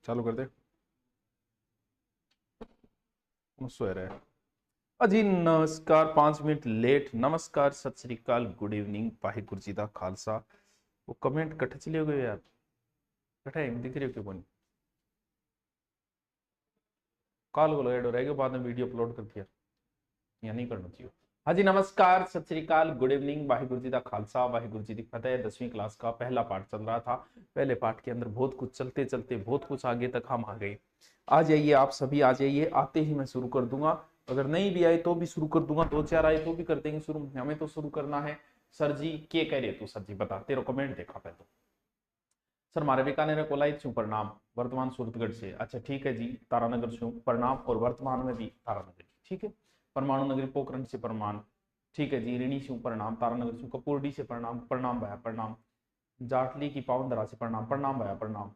चालू कर दे। सो रहा है अजी। नमस्कार, 5 मिनट लेट। नमस्कार, सत श्री अकाल, गुड इवनिंग, वाहिगुरु जी दा खालसा। वो कमेंट कट्ठे चले गए यार, कट्ठे दिख रही हो क्यों कोनी? कॉल को ऐड हो रहेगा, बाद में वीडियो अपलोड कर दिया, या नहीं करना चाहिए। हाँ जी, नमस्कार, सत श्री अकाल, गुड इवनिंग, वाहिगुरु जी दा खालसा, वाहिगुरु जी दी फतेह। 10वीं क्लास का पहला पाठ चल रहा था। पहले पाठ के अंदर बहुत कुछ चलते चलते बहुत कुछ आगे तक हम आ गए। आ जाइए, आप सभी आ जाइए। आते ही मैं शुरू कर दूंगा, अगर नहीं भी आए तो भी शुरू कर दूंगा, 2-4 आए तो भी कर देंगे शुरू। हमें तो शुरू करना है। सर जी के कह रहे तू? सर जी बता, तेरा कमेंट देखा पे तो। सर मारे बीकानेर कोलाई छू प्रणाम, वर्तमान सूरतगढ़ से। अच्छा ठीक है जी, तारानगर छू प्रणाम, और वर्तमान में भी तारानगर, ठीक है। परमाणु नगरी पोखरण से प्रणाम, ठीक है जी। ऋणी छू प्रणाम, तारानगर छू कपूरडी से प्रणाम, प्रणाम भया प्रणाम। जाटली की पावन धरा से प्रणाम, प्रणाम भया प्रणाम।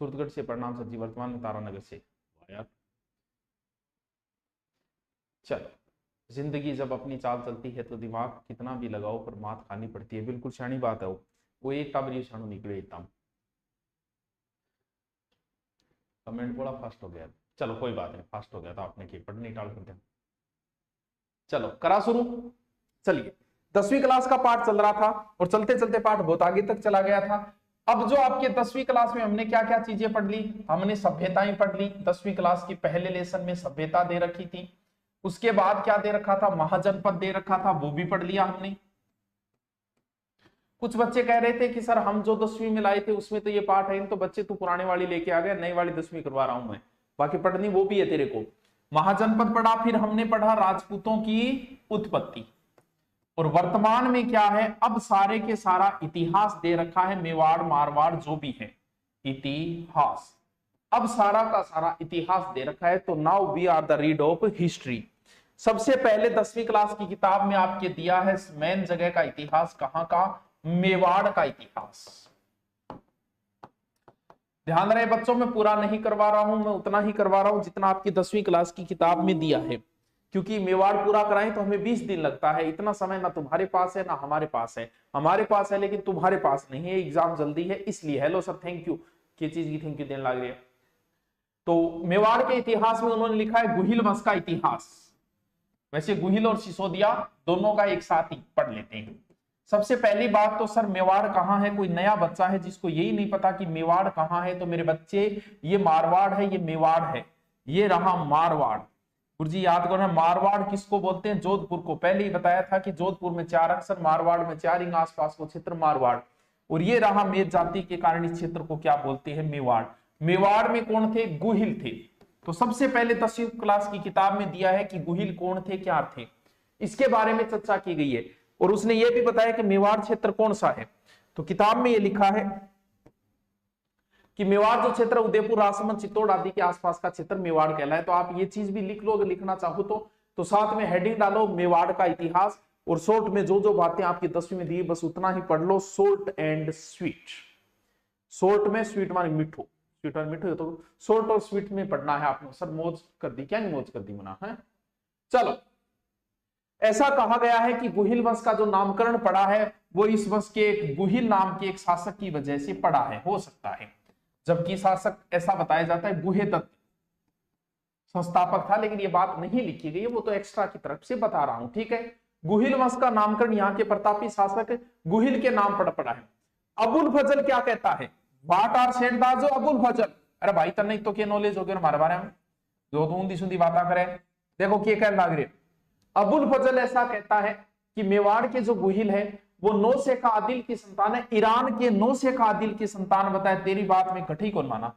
सूरतगढ़ से प्रणाम सर जी, वर्तमान में तारानगर से। यार चलो, जिंदगी जब अपनी चाल चलती है तो दिमाग कितना भी लगाओ पर मात खानी पड़ती है। बिल्कुल शानी बात है वो एक टाबरी शाणु निकले एकदम। कमेंट बड़ा फास्ट हो गया। चलो कोई बात नहीं, फास्ट हो गया था आपने की पढ़नी टाल कर दिया। चलो करा शुरू। चलिए, 10वीं क्लास का पाठ चल रहा था और चलते चलते पाठ बहुत आगे तक चला गया था। अब जो आपके 10वीं क्लास में हमने क्या क्या चीजें पढ़ ली? हमने सभ्यताएं पढ़ ली। 10वीं क्लास की पहले लेसन में सभ्यता दे रखी थी। उसके बाद क्या दे रखा था? महाजनपद दे रखा था, वो भी पढ़ लिया हमने। कुछ बच्चे कह रहे थे कि सर हम जो 10वीं में लाए थे उसमें तो ये पाठ है, तो बच्चे तू पुराने वाली लेके आ गया, नई वाली 10वीं करवा रहा हूं मैं। बाकी पढ़नी वो भी है तेरे को। महाजनपद पढ़ा, फिर हमने पढ़ा राजपूतों की उत्पत्ति। और वर्तमान में क्या है? अब सारे के सारा इतिहास दे रखा है, मेवाड़ मारवाड़ जो भी है इतिहास। अब सारा का सारा इतिहास दे रखा है। तो now we are the read of history. सबसे पहले 10वीं क्लास की किताब में आपके दिया है मेन जगह का इतिहास। कहां का? मेवाड़ का इतिहास। ध्यान रहे बच्चों, मैं पूरा नहीं करवा रहा हूं, मैं उतना ही करवा रहा हूं जितना आपकी 10वीं क्लास की किताब में दिया है, क्योंकि मेवाड़ पूरा कराएं तो हमें 20 दिन लगता है। इतना समय ना तुम्हारे पास है ना हमारे पास है। हमारे पास है लेकिन तुम्हारे पास नहीं है, एग्जाम जल्दी है इसलिए। Hello sir, thank you. किस चीज की थैंक यू देने लग रही है? तो मेवाड़ के इतिहास में उन्होंने लिखा है गुहिल वंश का इतिहास। वैसे गुहिल और सिसोदिया दोनों का एक साथ ही पढ़ लेते हैं। सबसे पहली बात तो सर मेवाड़ कहां है? कोई नया बच्चा है जिसको यही नहीं पता कि मेवाड़ कहां है, तो मेरे बच्चे ये मारवाड़ है, ये मेवाड़ है, ये रहा मारवाड़। गुरुजी याद करो, मारवाड़ किसको बोलते हैं? जोधपुर को। पहले ही बताया था कि जोधपुर में 4 अक्षर, मारवाड़ में 4, इन आसपास को क्षेत्र मारवाड़। और ये रहा मेद जाति के कारण इस क्षेत्र को क्या बोलते हैं? मेवाड़। मेवाड़ में कौन थे? गुहिल थे। तो सबसे पहले 10वीं क्लास की किताब में दिया है कि गुहिल कौन थे, क्या थे, इसके बारे में चर्चा की गई है। और उसने ये भी बताया कि मेवाड़ क्षेत्र कौन सा है। तो किताब में ये लिखा है कि मेवाड़ जो क्षेत्र उदयपुर, राजसमंद, चित्तौड़ आदि के आसपास का क्षेत्र मेवाड़ कहलाए। तो आप ये चीज भी लिख लो अगर लिखना चाहो तो साथ में हेडिंग डालो मेवाड़ का इतिहास। और शॉर्ट में जो जो बातें आपकी 10वीं में दी बस उतना ही पढ़ लो। Short and sweet. शॉर्ट में स्वीट माने मिठो, स्वीट और मिठो, तो शॉर्ट और स्वीट में पढ़ना है आपने। सर मौज कर दी क्या? नहीं मौज कर दी मना है। चलो, ऐसा कहा गया है कि गुहिल वंश का जो नामकरण पड़ा है वो इस वंश के एक गुहिल नाम के एक शासक की वजह से पड़ा है, हो सकता है। जबकि शासक ऐसा बताया जाता है गुहे दत्त संस्थापक था, लेकिन ये बात नहीं लिखी गई है, वो तो एक्स्ट्रा की तरफ से बता रहा हूं, ठीक है। गुहिल वंश का नामकरण यहाँ के प्रतापी शासक गुहिल के नाम पर पड़ा है। अबुल फजल क्या कहता है? वाट आर सेड द जो अबुल फजल। अरे भाई तब नहीं तो क्या नॉलेज हो गया हमारे बारे में, जो तो ऊंधी सुंदी बात करे। देखो क्या कह लाग रहे। अबुल फजल ऐसा कहता है कि मेवाड़ के जो गुहिल है वो नौशेखा आदिल की संतान है। ईरान के नौशेखा आदिल की संतान बताए। तेरी बात में कठी कौन माना?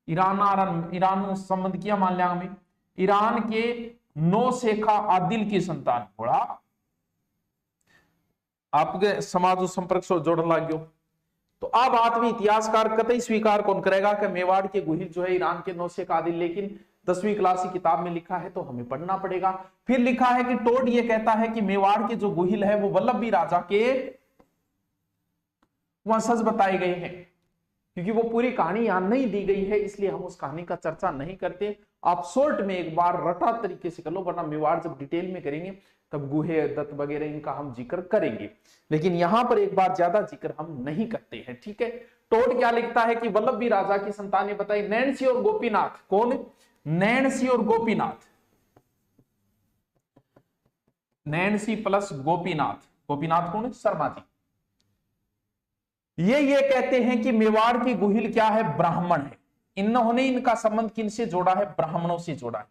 ईरान संबंध किया मान लिया हमें। ईरान के नौशेखा आदिल की संतान, थोड़ा आपके समाज संपर्क से जोड़ लग गयो। तो अब बात में इतिहासकार कतई स्वीकार कौन करेगा कि मेवाड़ के गुहिल जो है ईरान के नौशेखा आदिल, लेकिन 10वीं क्लास की किताब में लिखा है तो हमें पढ़ना पड़ेगा। फिर लिखा है कि टोड ये कहता है कि मेवाड़ के जो गुहिल है वो वल्लभी राजा के वंशज बताए गए हैं। क्योंकि वो पूरी कहानी यहां नहीं दी गई है इसलिए हम उस कहानी का चर्चा नहीं करते। आप शॉर्ट में एक बार रटा तरीके से कर लो, वरना मेवाड़ जब डिटेल में करेंगे तब गुहे दत्त वगैरह इनका हम जिक्र करेंगे, लेकिन यहां पर एक बार ज्यादा जिक्र हम नहीं करते हैं, ठीक है। टोड क्या लिखता है कि वल्लभी राजा की संतानें बताई नैणसी और गोपीनाथ। कौन? नैणसी और गोपीनाथ। नैणसी प्लस गोपीनाथ। गोपीनाथ कौन है? शर्मा जी। ये कहते हैं कि मेवाड़ की गुहिल क्या है? ब्राह्मण है। इन्होंने इनका संबंध किनसे जोड़ा है? ब्राह्मणों से जोड़ा है।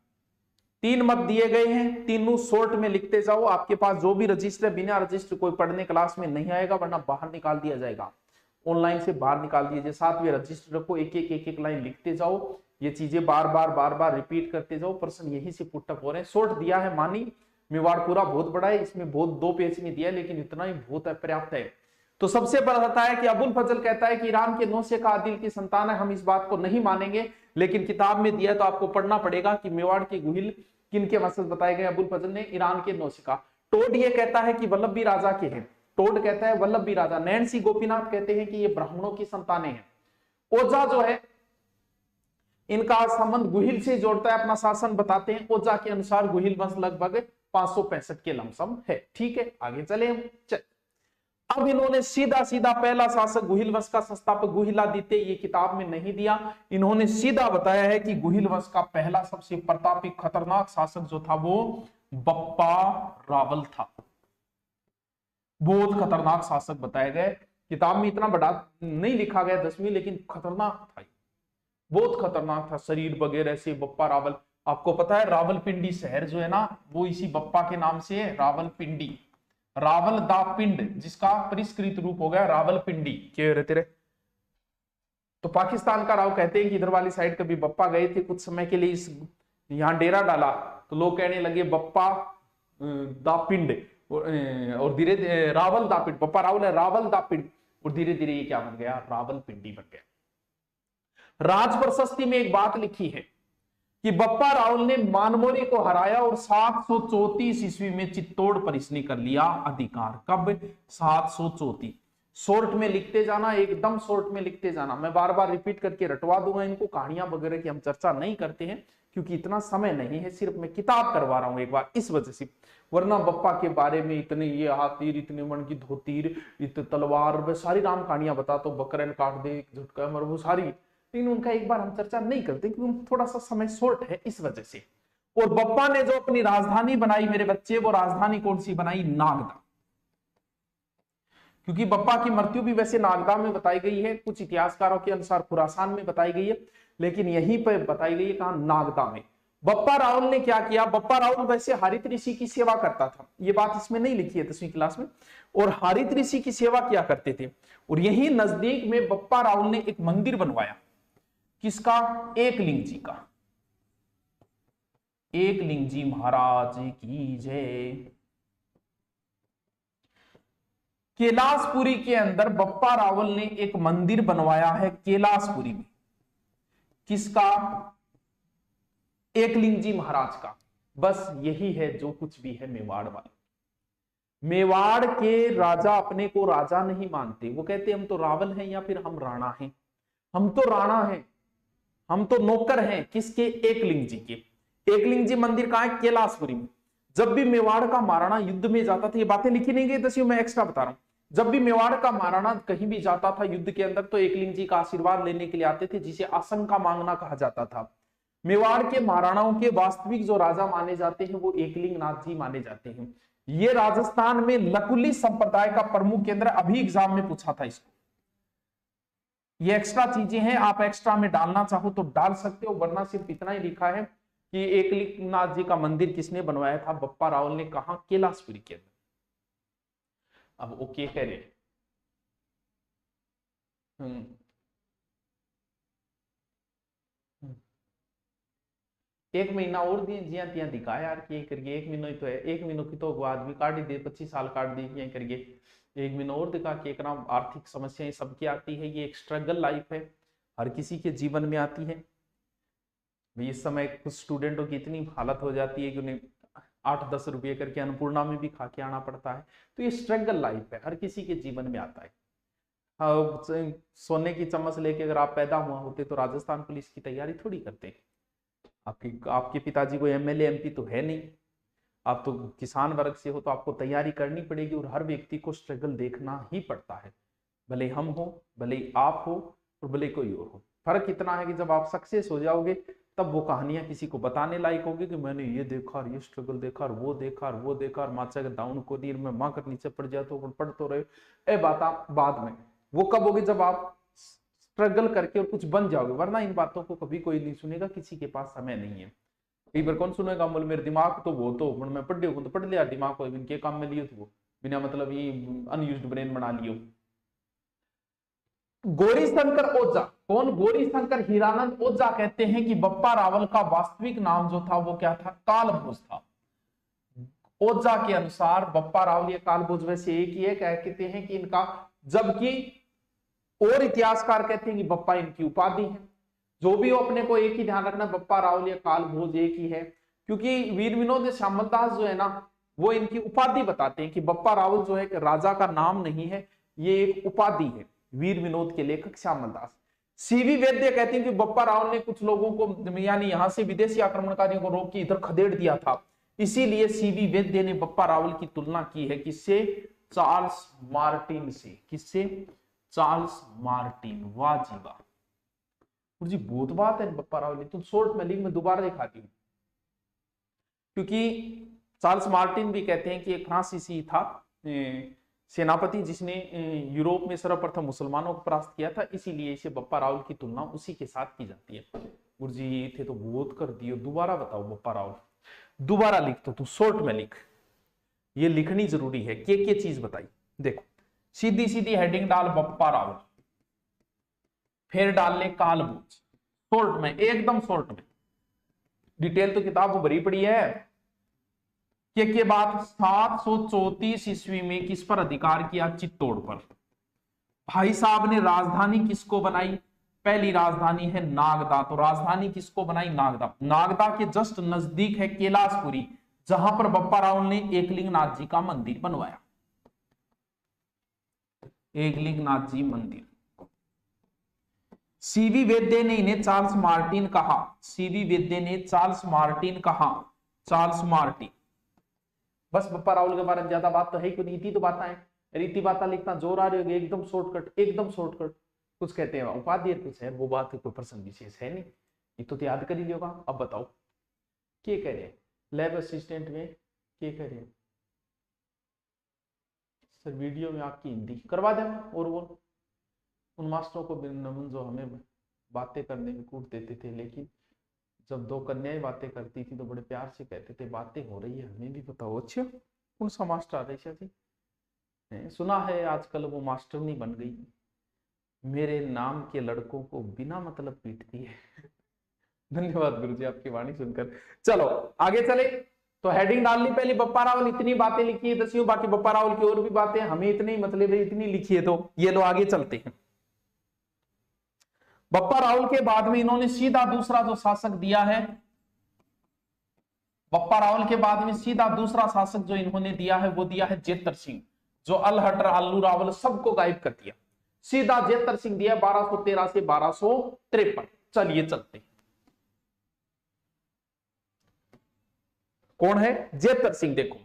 3 मत दिए गए हैं, तीनों शॉर्ट में लिखते जाओ। आपके पास जो भी रजिस्टर है, बिना रजिस्टर कोई पढ़ने क्लास में नहीं आएगा, वरना बाहर निकाल दिया जाएगा। ऑनलाइन से बाहर निकाल दीजिए। साथ में रजिस्टर को एक एक लाइन लिखते जाओ। ये चीजें बार बार रिपीट करते जाओ। प्रश्न यही से पुटअप हो रहे हैं। शॉर्ट दिया है मानी मेवाड़ पूरा बहुत बड़ा है, इसमें बहुत 2 पेज में दिया है, लेकिन इतना ही बहुत पर्याप्त है। तो सबसे पहला आता है कि अबुल फजल कहता है कि ईरान के नौशेखा आदिल की संतान है। हम इस बात को नहीं मानेंगे, लेकिन किताब में दिया तो आपको पढ़ना पड़ेगा कि मेवाड़ की गुहिल किनके वंशज बताए गए? अबुल फजल ने ईरान के नौशेखा। टोड ये कहता है कि वल्लभी राजा के हैं। टोड कहता है वल्लभी राजा। नैणसी गोपीनाथ कहते हैं कि ये ब्राह्मणों की संतानें हैं। ओझा जो है इनका संबंध गुहिल से जोड़ता है, अपना शासन बताते हैं। ओझा के अनुसार गुहिल वंश लगभग 565 के लमसम है। ठीक है, आगे चले हम। अब इन्होंने सीधा सीधा पहला शासक गुहिल वंश का संस्थापक गुहिलादित्य, ये किताब में नहीं दिया। इन्होंने सीधा बताया है कि गुहिल वंश का पहला सबसे प्रतापी खतरनाक शासक जो था वो बप्पा रावल था। बहुत खतरनाक शासक बताए गए। किताब में इतना बड़ा नहीं लिखा गया 10वीं, लेकिन खतरनाक था, बहुत खतरनाक था। शरीर वगैरह से बप्पा रावल। आपको पता है रावलपिंडी शहर जो है ना, वो इसी बप्पा के नाम से है, रावलपिंडी। रावल दा पिंड, जिसका परिष्कृत रूप हो गया रावलपिंडी। क्या रहते रहे? तो पाकिस्तान का राव कहते हैं कि इधर वाली साइड कभी बप्पा गए थे, कुछ समय के लिए इस यहां डेरा डाला, तो लोग कहने लगे बप्पा दा पिंड, और धीरे रावल दा पिंड। बप्पा रावल है, रावल दा पिंड, और धीरे धीरे ये क्या बन गया? रावलपिंडी बन गया। राज प्रशस्ति में एक बात लिखी है कि बप्पा रावल ने मानमोरी को हराया और 734 ईस्वी में चित्तौड़ पर इसने कर लिया अधिकार। कब? 734। शॉर्ट में लिखते जाना, एकदम शॉर्ट में लिखते जाना। मैं बार बार रिपीट करके रटवा दूंगा इनको। कहानियां वगैरह की हम चर्चा नहीं करते हैं क्योंकि इतना समय नहीं है, सिर्फ मैं किताब करवा रहा हूं एक बार, इस वजह से। वरना बप्पा के बारे में इतने ये हाथीर, इतने मन की धोतीर, इतने तलवार, मैं सारी राम कहानियां बताता हूँ। बकरन काट दे, झुटका मर, वो सारी, लेकिन उनका एक बार हम चर्चा नहीं करते क्योंकि थोड़ा सा समय शॉर्ट है, इस वजह से। और बप्पा ने जो अपनी राजधानी बनाई मेरे बच्चे, वो राजधानी कौन सी बनाई? नागदा। क्योंकि बप्पा की मृत्यु भी वैसे नागदा में बताई गई है, कुछ इतिहासकारों के अनुसार खुरासान में बताई गई है, लेकिन यहीं पर बताई गई है कहां? नागदा में। बप्पा रावल ने क्या किया? बप्पा रावल वैसे हरित ऋषि की सेवा करता था, ये बात इसमें नहीं लिखी है 10वीं क्लास में। और हरित ऋषि की सेवा किया करते थे, और यही नजदीक में बप्पा रावल ने एक मंदिर बनवाया। किसका? एकलिंग जी का। एकलिंग जी महाराज की जय। कैलाशपुरी के अंदर बप्पा रावल ने एक मंदिर बनवाया है, कैलाशपुरी में। किसका? एकलिंग जी महाराज का। बस यही है जो कुछ भी है मेवाड़ वाले। मेवाड़ के राजा अपने को राजा नहीं मानते, वो कहते हम तो रावल हैं या फिर हम राणा हैं। हम तो राणा हैं, हम तो नौकर हैं। किसके? एकलिंग जी के। एकलिंग जी मंदिर कहां है? कैलाशपुरी में। जब भी मेवाड़ का महाराणा युद्ध में जाता था, ये बातें लिखी नहीं गई 10वीं, मैं एक्स्ट्रा बता रहा हूं। जब भी मेवाड़ का महाराणा कहीं भी जाता था युद्ध के अंदर, तो एकलिंग जी का आशीर्वाद लेने के लिए आते थे, जिसे आशंका मांगना कहा जाता था। मेवाड़ के महाराणाओं के वास्तविक जो राजा माने जाते हैं वो एकलिंग नाथ जी माने जाते हैं। ये राजस्थान में लकुली संप्रदाय का प्रमुख केंद्र। अभी एग्जाम में पूछा था इसको। ये एक्स्ट्रा चीजें हैं, आप एक्स्ट्रा में डालना चाहो तो डाल सकते हो, वरना सिर्फ इतना ही लिखा है कि एकलिंग नाथ जी का मंदिर किसने बनवाया था? बप्पा रावल ने। कहा? कैलाशपुरी के अंदर। अब ओके कह रहे। एक महीना और दिए जिया तिया दिखा यार कि करिए। 1 महीना ही तो है, 1 महीनों की तो आदमी काट ही दे, 25 साल काट दी क्या करिए। 1 महीना और दिखा के एक नाम। आर्थिक समस्याएं सबकी आती है, ये एक स्ट्रगल लाइफ है, हर किसी के जीवन में आती है। इस समय कुछ स्टूडेंटों की इतनी हालत हो जाती है कि उन्हें 8-10 रुपये करके अन्नपूर्णा में भी खा के आना पड़ता है। तो ये स्ट्रगल लाइफ है, हर किसी के जीवन में आता है। सोने की चम्मच लेके अगर आप पैदा हुआ होते तो राजस्थान पुलिस की तैयारी थोड़ी करते। आपके पिताजी को एमएलए एमपी तो है नहीं, आप तो किसान वर्ग से हो, तो आपको तैयारी करनी पड़ेगी। और हर व्यक्ति को स्ट्रगल देखना ही पड़ता है। भले हम हो, भले आप हो और भले कोई और हो। फर्क इतना है कि जब आप सक्सेस हो जाओगे तब वो कहानियां किसी को बताने लायक होगी कि मैंने ये देखा और ये स्ट्रगल देखा और वो देखा और वो देखा और माचा के डाउन को नीर में मां कर नीचे पड़ जाए तो पढ़ तो रहे। ए बात आप बाद में, वो कब होगी जब आप स्ट्रगल करके और कुछ बन जाओगे, वरना इन बातों को कभी कोई नहीं सुनेगा, किसी के पास समय नहीं है। कई बार कौन सुनेगा, बोल मेरे दिमाग तो वो तो मैं पढ़ लियो तो पढ़ लिया, दिमाग को इनके काम में लियो तो बिना मतलब ये अनयूज्ड ब्रेन बना लियो। गौरी शंकर ओझा, कौन? गौरी शंकर हीरानंद ओझा कहते हैं कि बप्पा रावल का वास्तविक नाम जो था वो क्या था? कालभोज था। ओझा के अनुसार बप्पा रावल, ये कालभोज वैसे एक ही है, कहते हैं कि इनका, जबकि और इतिहासकार कहते हैं कि बप्पा इनकी उपाधि है। जो भी हो, अपने को एक ही ध्यान रखना, बप्पा रावल या कालभोज एक ही है, क्योंकि वीर विनोद श्यामलदास जो है ना वो इनकी उपाधि बताते हैं कि बप्पा रावल जो है राजा का नाम नहीं है, ये एक उपाधि है। वीर विनोद के लेखक श्यामलदास। सीवी वैद्य कहते हैं कि बप्पा रावल ने कुछ लोगों को, यानी यहां से विदेशी आक्रमणकारियों को रोक के इधर खदेड़ दिया था, इसीलिए सीवी वैद्य ने बप्पा रावल की तुलना की है किससे? चार्ल्स मार्टिन से। किससे? Charles Martin. वाह जी वाह जी, बहुत बात है बप्पा रावल। तो शॉर्ट में लिंक में दोबारा दिखाती हूँ, क्योंकि चार्ल्स मार्टिन भी कहते हैं कि एक फ्रांसीसी था सेनापति जिसने यूरोप में सर्वप्रथम मुसलमानों को परास्त किया था, इसीलिए इसे बप्पा रावल की तुलना उसी के साथ की जाती है। गुरुजी ये थे तो बहुत कर दियो, दोबारा बताओ बप्पा रावल, दोबारा लिख तो तू शॉर्ट में लिख, ये लिखनी जरूरी है। के चीज बताई, देखो सीधी सीधी हेडिंग डाल बप्पा रावल, फिर डाल ले कालभोज, शॉर्ट में, एकदम शॉर्ट में। डिटेल तो किताब को भरी पड़ी है। के बाद 734 ईस्वी में किस पर अधिकार किया? चित्तौड़ पर। भाई साहब ने राजधानी किसको बनाई? पहली राजधानी है नागदा, तो राजधानी किसको बनाई? नागदा। नागदा के जस्ट नजदीक है कैलाशपुरी, जहां पर बप्पा रावल ने एकलिंगनाथ जी का मंदिर बनवाया। एकलिंगनाथ जी मंदिर। सीवी वैद्य ने इन्हें चार्ल्स मार्टिन कहा। सीवी वैद्य ने चार्ल्स मार्टिन कहा। Charles Martin. बस बप्पा रावल के बारे में ज्यादा बात तो है क्यों, रीति तो बात है, रीति बात लिखना जोर आ रही होगी, एकदम शॉर्टकट, एकदम शॉर्टकट। कुछ कहते हैं उपाधि कुछ है, वो बात है, कोई प्रसंग विशेष है नहीं, ये तो याद कर ही लियोगा। अब बताओ क्या कह रहे हैं लैब असिस्टेंट में, क्या कह रहे हैं सर? वीडियो में आपकी हिंदी करवा दें, और वो उन मास्टरों को नमन जो हमें बातें करने में कूट देते थे, लेकिन जब दो कन्याएं बातें करती थी तो बड़े प्यार से कहते थे बातें हो रही है, हमें भी बताओ। अच्छा कौन सा मास्टर आदेशा जी? सुना है आजकल वो मास्टर नहीं बन गई, मेरे नाम के लड़कों को बिना मतलब पीटती है। धन्यवाद गुरुजी आपकी वाणी सुनकर। चलो आगे चले, तो हेडिंग डाल ली पहले, बप्पा रावल इतनी बातें लिखी है दसियों, बाकी बप्पा रावल की और भी बातें, हमें इतनी मतलब इतनी लिखी है, तो ये लो आगे चलते हैं। बप्पा रावल के बाद में इन्होंने सीधा दूसरा जो शासक दिया है, बप्पा रावल के बाद में सीधा दूसरा शासक जो इन्होंने दिया है वो दिया है जेतर सिंह, जो अलहट अल्लू रावल सबको गायब कर दिया। सीधा जेतर सिंह दिया 1213 से 1253। चलिए चलते हैं। कौन है? जेतर सिंह। देखो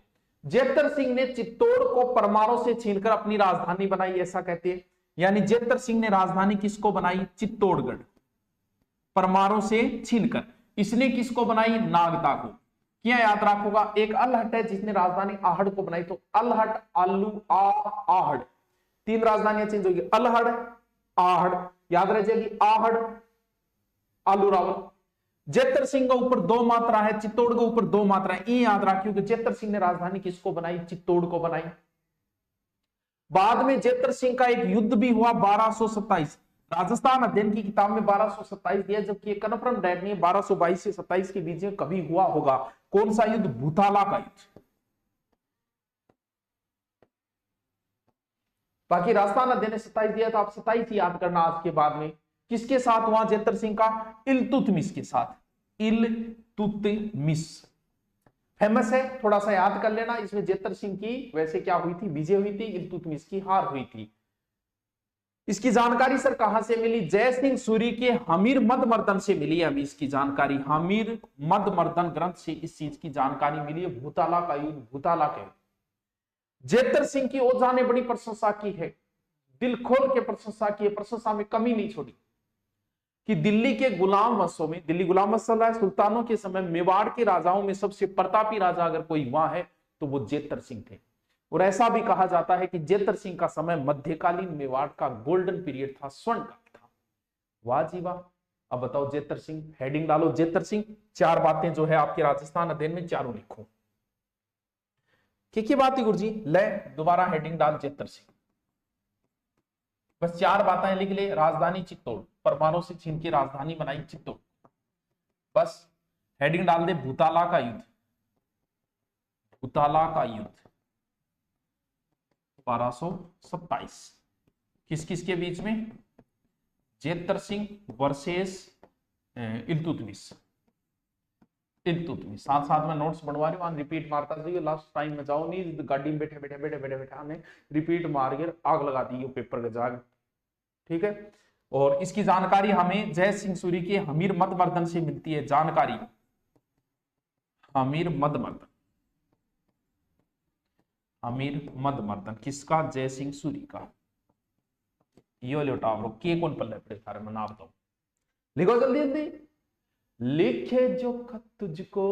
जेतर सिंह ने चित्तौड़ को परमारों से छीनकर अपनी राजधानी बनाई, ऐसा कहते हैं। यानी जेतर सिंह ने राजधानी किसको बनाई? चित्तौड़गढ़, परमारों से छीनकर। इसने किसको बनाई? नागदा को। क्या याद रखोगा? एक अलहट है जिसने राजधानी आहड़ को बनाई, तो अलहट आलू आहड़, तीन राजधानियां चेंज होगी, अलहड़ आहड़, याद रह जाएगी आहड़ आलू रावल। जेतर सिंह के ऊपर दो मात्रा है, चित्तौड़ के ऊपर दो मात्रा है, ये याद रखियो कि जेतर सिंह ने राजधानी किसको बनाई? चित्तौड़ को बनाई। बाद में जेतर सिंह का एक युद्ध भी हुआ 1227, राजस्थान अध्ययन की किताब में 1227 दिया, जबकि ये कन्फर्म डेट नहीं है 1222 से 27 के बीच में कभी हुआ होगा। कौन सा युद्ध? भूताला का युद्ध। बाकी राजस्थान अध्ययन ने 27 दिया, तो आप 27 ही याद करना आज के बाद में। किसके साथ हुआ जेतर सिंह का? इल्तुतमिश के साथ। इल्तुतमिश फेमस है, थोड़ा सा याद कर लेना। इसमें जेतर सिंह की वैसे क्या हुई थी? विजय हुई थी, इल्तुतमिश की हार हुई थी। इसकी जानकारी सर कहां से मिली? जय सिंह सूरी के हमीर मद मर्दन से मिली है हमें इसकी जानकारी। हमीर मद मर्दन ग्रंथ से इस चीज की जानकारी मिली है। भूताला का युद्ध, भूताला के जेतर सिंह की ओझा ने बड़ी प्रशंसा की है। दिल खोल के प्रशंसा की, प्रशंसा में कमी नहीं छोड़ी, कि दिल्ली के गुलाम वंशों में, दिल्ली गुलाम वंश चल रहा है, सुल्तानों के समय मेवाड़ के राजाओं में सबसे प्रतापी राजा अगर कोई हुआ है तो वो जेतर सिंह थे। और ऐसा भी कहा जाता है कि जेतर सिंह का समय मध्यकालीन मेवाड़ का गोल्डन पीरियड था, स्वर्ण काल था। वाह जी वाह। अब बताओ जेतर सिंह, हेडिंग डालो जेतर सिंह, 4 बातें जो है आपके राजस्थान अध्ययन में चारों लिखो। क्या बात है गुरु जी, ले दोबारा हेडिंग डाल जेतर सिंह, बस 4 बातें लिख ले। राजधानी चित्तौड़, परमाणु से छीन के राजधानी बनाई चित्तौड़, बस हेडिंग डाल दे भूताला का युद्ध, भूताला का युद्ध 1227, किस किस के बीच में, जेतर सिंह वर्सेस इल्तुतमिश। इल्तुतमिश, साथ साथ में नोट्स बनवा रही हूँ, रिपीट मारता जाइए, लास्ट टाइम में जाओ नहीं गाड़ी में बैठे बैठे बैठे बैठे बैठे हमें रिपीट मार के आग लगा दी पेपर के जाग, ठीक है। और इसकी जानकारी हमें जय सिंह सूरी के हमीर मदमर्दन से मिलती है जानकारी, हमीर मदमर्दन, हमीर मदमर्दन किसका, जय सिंह सूरी का। यो लोटावरो के कौन पल्ले पड़े सारे में नाम दो, लिखो जल्दी जल्दी। लिखे जो खत तुझको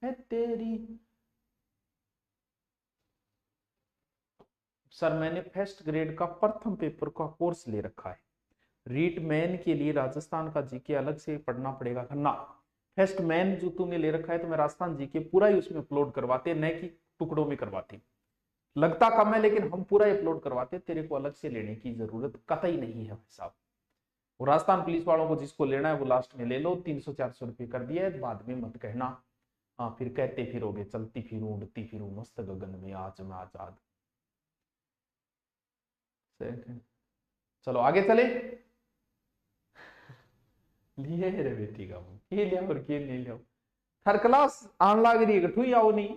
है तेरी, सर मैंने फर्स्ट ग्रेड का प्रथम पेपर का कोर्स ले रखा है, रीट मैन के लिए राजस्थान का जीके अलग से पढ़ना पड़ेगा ना। फर्स्ट मैन जो तूने ले रखा है तो मैं राजस्थान जीके पूरा ही उसमें अपलोड करवाते, न कि टुकड़ों में करवाते, लगता कम है लेकिन हम पूरा अपलोड करवाते, तेरे को अलग से लेने की जरूरत कतई नहीं है भाई साहब। और राजस्थान पुलिस वालों को जिसको लेना है वो लास्ट में ले लो, 300-400 रुपये कर दिया है, बाद में मत कहना हाँ फिर कहते फिरोगे चलती फिरूं उड़ती फिरूं मस्त गगन में आज मैं आजाद। चलो आगे चले। लिए रे बेटी का के लिया और के नहीं लिया, हर क्लास आन लाग रही है कठू आओ नहीं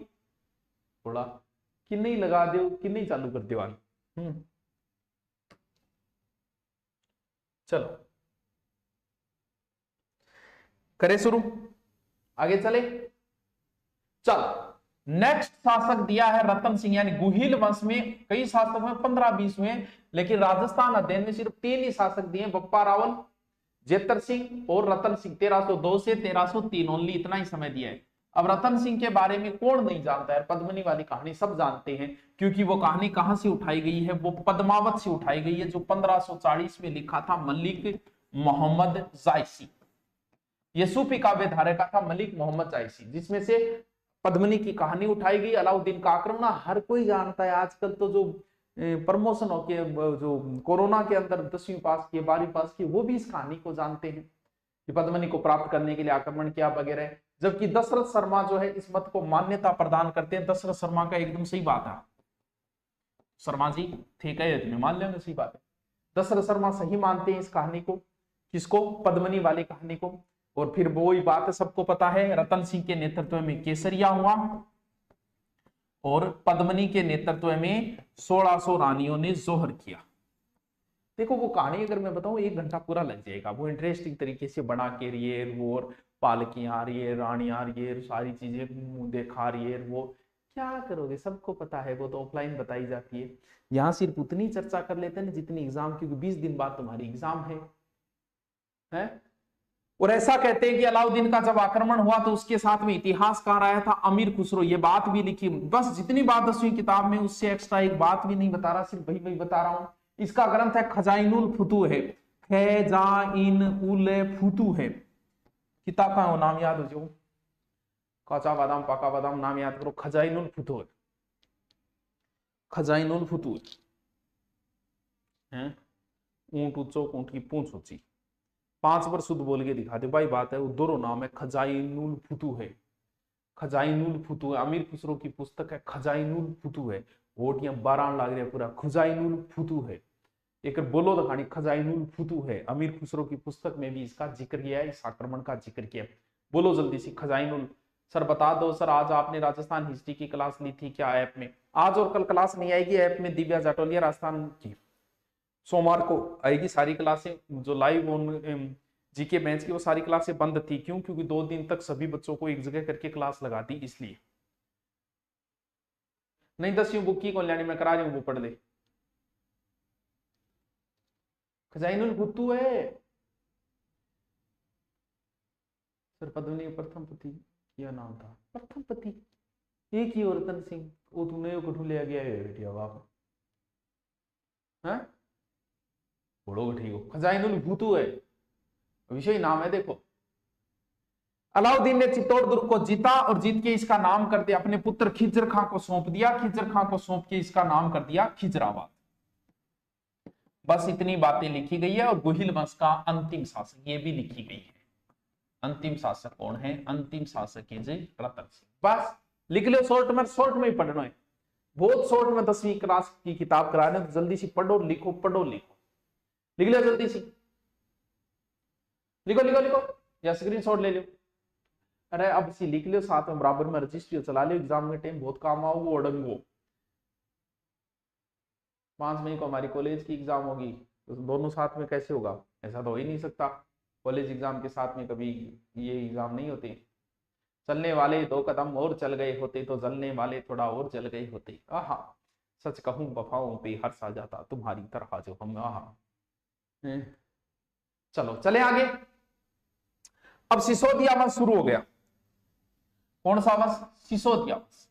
थोड़ा कि नहीं लगा दो कि नहीं चालू कर दो। चलो करें शुरू, आगे चले। चलो नेक्स्ट शासक दिया है रतन सिंह, यानी गुहिल वंश में कई शासक में 15-20 हुए, लेकिन राजस्थान अध्ययन में सिर्फ 3 ही शासक दिए, बप्पा रावल, जेतर सिंह और रतन सिंह। 1302 से 1303 ओनली, इतना ही समय दिया है। अब रतन सिंह के बारे में कौन नहीं जानता है, पद्मनी वाली कहानी सब जानते हैं, क्योंकि वो कहानी कहां से उठाई गई है, वो पद्मावत से उठाई गई है, जो 1540 में लिखा था मलिक मोहम्मद जायसी। ये सूफी काव्य धारा का था मलिक मोहम्मद जायसी, जिसमें से पद्मनी की कहानी उठाई गई। अलाउद्दीन का आक्रमण हर कोई जानता है, आजकल तो जो प्रमोशन हो के जो कोरोना के अंदर 10वीं पास किए 12वीं पास किए वो भी इस कहानी को जानते हैं कि पद्मनी को प्राप्त करने के लिए आक्रमण किया वगैरह। जबकि दशरथ शर्मा जो है इस मत को मान्यता प्रदान करते हैं। दशरथ शर्मा का एकदम सही बात है, शर्मा जी थे कहे मान लेंगे सही बात है, दशरथ शर्मा सही मानते हैं इस कहानी को, किसको, पद्मनी वाली कहानी को। और फिर वो ही बात सबको पता है, रतन सिंह के नेतृत्व में केसरिया हुआ और पद्मनी के नेतृत्व में 1600 रानियों ने जोहर किया। देखो वो कहानी अगर मैं बताऊं 1 घंटा पूरा लग जाएगा, वो इंटरेस्टिंग तरीके से बना के रही है, वो पालकियां आ रही है, रानियां आ रही है, सारी चीजें मुंह देखा रही है, वो क्या करोगे सबको पता है, वो तो ऑफलाइन बताई जाती है। यहाँ सिर्फ उतनी चर्चा कर लेते हैं जितनी एग्जाम, क्योंकि 20 दिन बाद तुम्हारी एग्जाम है? और ऐसा कहते हैं कि अलाउद्दीन का जब आक्रमण हुआ तो उसके साथ में इतिहासकार आया था अमीर खुसरो, ये बात भी लिखी, बस जितनी बात 10वीं किताब में उससे एक्स्ट्रा एक बात भी नहीं बता रहा, सिर्फ वही बता रहा हूं। इसका ग्रंथ है खजाइनुल फुतूह है, खजाइनुल फुतूह है। किताब का वो नाम याद हो जो, काचा बादाम पाका बादाम, नाम याद करो, खजाइनुल फुतूह, खजाइनुल फुतूह है। ऊंट ऊंचो ऊंट की पूंछ ऊंची, 5 बार शुद्ध बोल के दिखा दे भाई, बात है। वो दोनों नाम है, खजाइनुल फुतूह है, खजाइनुल फुतूह। अमीर खुसरो की पुस्तक है खजाइनुल फुतूह है, वोटियां 12 लाग रही है पूरा, खजाइनुल फुतूह है। एक बोलो दखानी खजाइनुल फुतूह है, अमीर खुसरो की पुस्तक में भी इसका जिक्र किया है, इस आक्रमण का जिक्र किया। बोलो जल्दी से खजाइनुल। सर बता दो सर, आज आपने राजस्थान हिस्ट्री की क्लास ली थी क्या ऐप में? आज और कल क्लास नहीं आएगी ऐप में, दिव्या जाटोलिया राजस्थान की सोमवार को आएगी सारी क्लासें, जो लाइव जीके बेंच की वो सारी क्लासें बंद थी। क्यों? क्योंकि 2 दिन तक सभी बच्चों को एक जगह करके क्लास लगा दी, इसलिए। नहीं 10वीं बुक की कौन लेनी, मैं करा रही हूँ, वो पढ़ ले। खजाइनुल भुत्तु है सर, पद्मिनी प्रथम पति यह नाम था, प्रथम पति एक ही और रतन सिंह, वो तूने कठू ले गया है बेटिया बाप है, बोलो ठीक हो, खजाइनुल भुत्तु है विषय नाम है। देखो अलाउद्दीन ने चित्तौड़ दुर्ग को जीता और जीत के इसका नाम कर दिया, अपने पुत्र खिज्र खां को सौंप दिया, खिज्र खां को सौंप के इसका नाम कर दिया खिजराबाद। बस इतनी बातें लिखी गई है। और गुहिल वंश का अंतिम शासक ये भी लिखी गई है। अंतिम शासक कौन है? अंतिम शासक है जी रतन सिंह। बस लिख लो, शॉर्ट में ही पढ़ना है, बहुत शॉर्ट में 10वीं क्लास की किताब करा रहे हैं, तो जल्दी से पढ़ो लिखो, पढ़ो लिखो, लिख लो जल्दी से, लिखो लिखो लिखो या स्क्रीनशॉट ले लो। अरे अब सी लिख लो, साथ में बराबर में रजिस्ट्री चला लो, एग्जाम के टाइम बहुत काम आओ। वो अड़ंगो 5 मई को हमारी कॉलेज की एग्जाम होगी, तो दोनों साथ में कैसे होगा? ऐसा तो हो ही नहीं सकता, कॉलेज एग्जाम के साथ में कभी ये एग्जाम नहीं होते। चलने वाले 2 कदम और चल गए होते तो जलने वाले थोड़ा और जल गए होते। आहा सच कहूं वफाओं पे हर सा जाता तुम्हारी तरह जो हम। आहा चलो चले आगे। अब सिसोदिया वंश शुरू हो गया। कौन सा वंश? सिसोदिया वंश।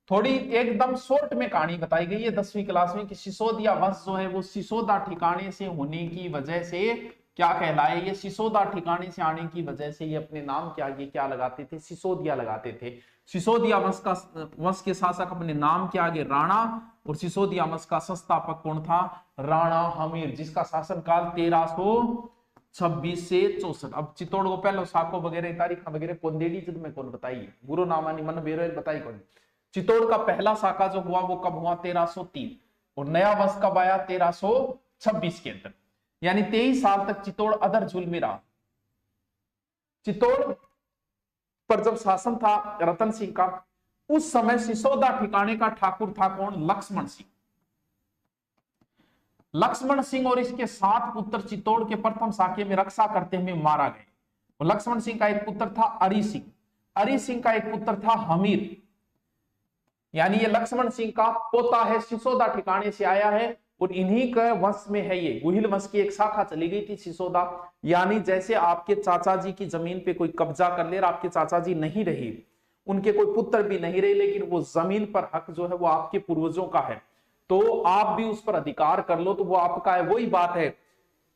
थोड़ी एकदम शॉर्ट में कहानी बताई गई है 10वीं क्लास में कि सिसोदिया वंश जो है वो सिसोदा ठिकाने से होने की वजह से क्या कहलाए? ये सिसोदा ठिकाने से आने की वजह से ये अपने नाम के आगे क्या लगाते थे? सिसोदिया लगाते थे। सिसोदिया वंश के शासक अपने नाम के आगे राणा, और सिसोदिया वंश का संस्थापक कौन था? राणा हमीर, जिसका शासनकाल 1326 से 64। अब चित्तौड़ को पहले साको वगैरह तारीख वगैरह पोंदेड़ी जब में कौन बताइए, गुरु नामानी मन बेरोल बताई कौन? चित्तौड़ का पहला शाखा जो हुआ वो कब हुआ? 1303। और नया वंश कब आया? 1326 के अंदर, यानी 23 साल तक चित्तौड़ अदर झूल में रहा। चित्तौड़ पर जब शासन था रतन सिंह का, उस समय सिसोदा ठिकाने का ठाकुर था कौन? लक्ष्मण सिंह। लक्ष्मण सिंह और इसके 7 पुत्र चित्तौड़ के प्रथम शाखे में रक्षा करते हुए मारा गए। और लक्ष्मण सिंह का एक पुत्र था अरी सिंह, अरी सिंह का एक पुत्र था हमीर, यानी ये लक्ष्मण सिंह का पोता है, सिसोदा ठिकाने से आया है और इन्हीं के वंश में है। ये गुहिल वंश की एक शाखा चली गई थी सिसोदा, यानी जैसे आपके चाचा जी की जमीन पे कोई कब्जा कर ले और आपके चाचा जी नहीं रहे, उनके कोई पुत्र भी नहीं रहे, लेकिन वो जमीन पर हक जो है वो आपके पूर्वजों का है, तो आप भी उस पर अधिकार कर लो तो वो आपका है। वही बात है,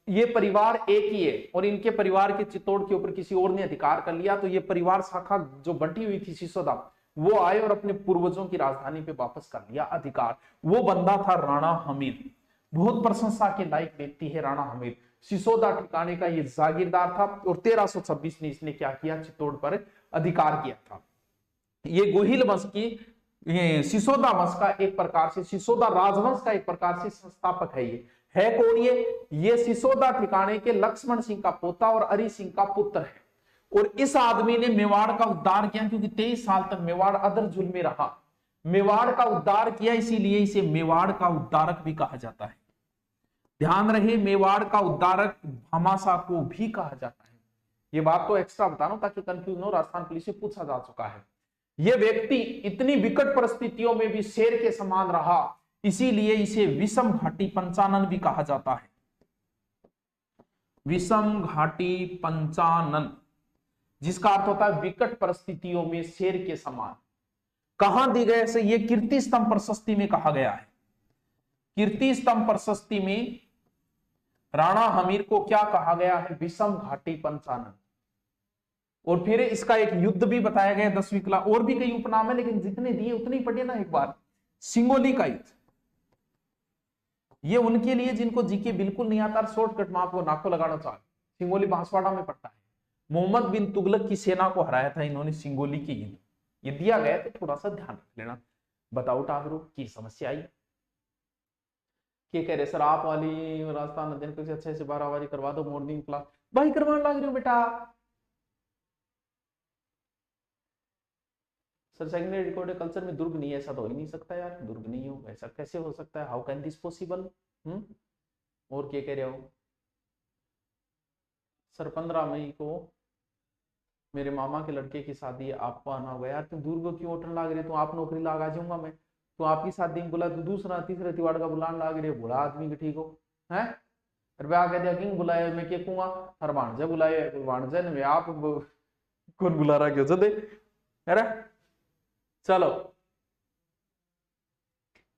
ये परिवार एक ही है और इनके परिवार के चित्तौड़ के ऊपर किसी और ने अधिकार कर लिया, तो ये परिवार शाखा जो बंटी हुई थी सिसोदा, वो आए और अपने पूर्वजों की राजधानी पे वापस कर लिया अधिकार। वो बंदा था राणा हमीर, बहुत प्रशंसा के लायक व्यक्ति है राणा हमीर। सिसोदा ठिकाने का ये जागीरदार था और 1326 में इसने क्या किया? चित्तौड़ पर अधिकार किया था। ये गुहिल वंश की, ये सिसोदा वंश का एक प्रकार से, सिसोदा राजवंश का एक प्रकार से संस्थापक है। ये है कौन? ये सिसोदा ठिकाने के लक्ष्मण सिंह का पोता और अरी सिंह का पुत्र है। और इस आदमी ने मेवाड़ का उद्धार किया, क्योंकि 23 साल तक मेवाड़ अदर जुल में रहा, मेवाड़ का उद्धार किया, इसीलिए इसे मेवाड़ का उद्धारक भी कहा जाता है। ध्यान रहे, मेवाड़ का उद्धारक भामाशाह को भी कहा जाता है। ये बात तो एक्स्ट्रा बता रहा हूं ताकि कंफ्यूजन हो, राजस्थान पुलिस से पूछा जा चुका है। यह व्यक्ति इतनी विकट परिस्थितियों में भी शेर के समान रहा, इसीलिए इसे विषम घाटी पंचानन भी कहा जाता है। विषम घाटी पंचानन, जिसका अर्थ होता है विकट परिस्थितियों में शेर के समान। कहां दी गए से? ये कीर्ति स्तंभ प्रशस्ति में कहा गया है। कीर्ति स्तंभ प्रशस्ति में राणा हमीर को क्या कहा गया है? विषम घाटी पंचानन। और फिर इसका एक युद्ध भी बताया गया 10वीं क्लास, और भी कई उपनाम है, लेकिन जितने दिए उतने ही पढ़िए ना एक बार। सिंगोली का युद्ध, ये उनके लिए जिनको जीके बिल्कुल नहीं आता, शॉर्टकट में आपको नाको लगाना चाहे, सिंगोली बांसवाड़ा में पड़ता है। मोहम्मद बिन तुगलक की सेना को हराया था इन्होंने सिंगोली के युद्ध। ये दिया गया तो थोड़ा सा ध्यान रख लेना। बताओ टागरो की समस्या आई? क्या कह रहे सर आप वाली राजस्थान अध्ययन कैसे अच्छे से 12 बारी करवा दो मॉर्निंग क्लास? भाई करवाने लग रही हो बेटा। सर सेकेंडरी रिकॉर्डेड कल्चर में दुर्ग नहीं है, ऐसा तो हो ही नहीं सकता यार, दुर्ग नहीं हो, ऐसा कैसे हो सकता है? How can this possible? और क्या कह रहे हो सर? 15 मई को मेरे मामा के लड़के की शादी है, आपको आना होगा। यार तुम दूर को क्यों उठने लग रहे? तो आप नौकरी लगा जाऊंगा मैं, तो आपकी शादी में बुला, तो दूसरा तीसरा तिवाड़ का बुलाने लग रहे, बुला आदमी के ठीक हो है। फिर वे आगे दिया किंग बुलाया, मैं क्या कहूंगा, हर भाणजे बुलाए, भाणजे ने आप कौन बुला रहा क्यों दे, अरे चलो।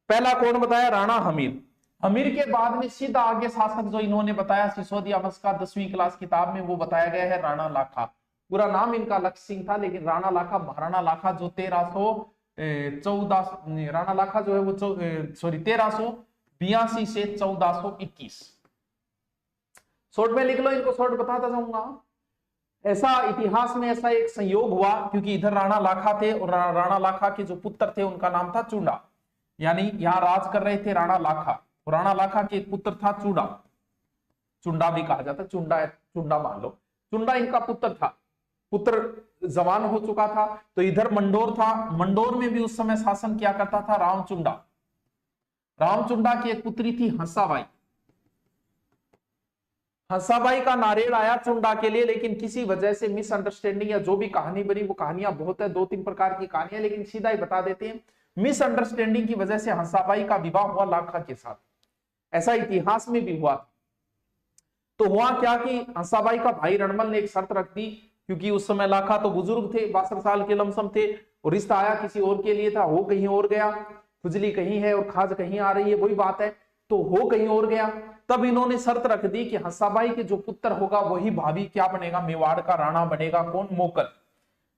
पहला कौन बताया, राणा हमीर। हमीर के बाद में सीधा आगे शासक जो इन्होंने बताया सिसोदिया वंश का 10वीं क्लास किताब में, वो बताया गया है राणा लाखा। पूरा नाम इनका लक्ष्य सिंह था, लेकिन राणा लाखा, महाराणा लाखा जो 1314, राणा लाखा जो है वो 1382 से 1421। शॉर्ट में लिख लो, इनको शॉर्ट बताता जाऊंगा। ऐसा इतिहास में ऐसा एक संयोग हुआ, क्योंकि इधर राणा लाखा थे और राणा लाखा के जो पुत्र थे उनका नाम था चुंडा, यानी यहां राज कर रहे थे राणा लाखा। राणा लाखा के एक पुत्र था चुंडा, चुंडा भी कहा जाता, चुंडा चुंडा मान लो, चुंडा इनका पुत्र था। पुत्र जवान हो चुका था, तो इधर मंडोर था, मंडोर में भी उस समय शासन किया करता था रामचुंडा। रामचुंडा की एक पुत्री थी हंसाबाई। हंसाबाई का नारेल आया चुंडा के लिए, लेकिन किसी वजह से मिसअंडरस्टैंडिंग या जो भी कहानी बनी, वो कहानियां बहुत है, 2-3 प्रकार की कहानियां, लेकिन सीधा ही बता देते हैं। मिसअंडरस्टैंडिंग की वजह से हंसाबाई का विवाह हुआ लाखा के साथ, ऐसा इतिहास में भी हुआ। तो हुआ क्या कि हंसाबाई का भाई रणमल ने एक शर्त रख दी, क्योंकि उस समय लाखा तो बुजुर्ग थे, 62 साल के लमसम थे, और रिश्ता आया किसी और के लिए था, हो कहीं और गया, खुजली कहीं है और खाज कहीं आ रही है, वही बात है, तो हो कहीं और गया। तब इन्होंने शर्त रख दी कि हंसाबाई के जो पुत्र होगा वही भावी क्या बनेगा, मेवाड़ का राणा बनेगा। कौन, मोकल।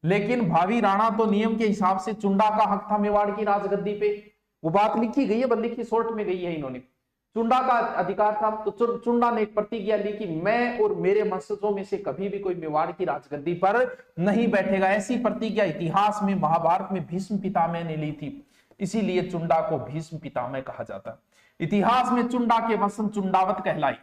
लेकिन भावी राणा तो नियम के हिसाब से चुंडा का हक था मेवाड़ की राजगद्दी पे, वो बात लिखी गई है, बल्कि की शॉर्ट में गई है, इन्होंने चुंडा का अधिकार था। तो चुंडा ने एक प्रतिज्ञा ली कि मैं और मेरे वंशजों में से कभी भी कोई मेवाड़ की राजगद्दी पर नहीं बैठेगा। ऐसी प्रतिज्ञा इतिहास में, महाभारत में भीष्म पितामह ने ली थी, इसीलिए चुंडा को भीष्म पितामह कहा जाता है। इतिहास में चुंडा के वंश चुंडावत कहलाई।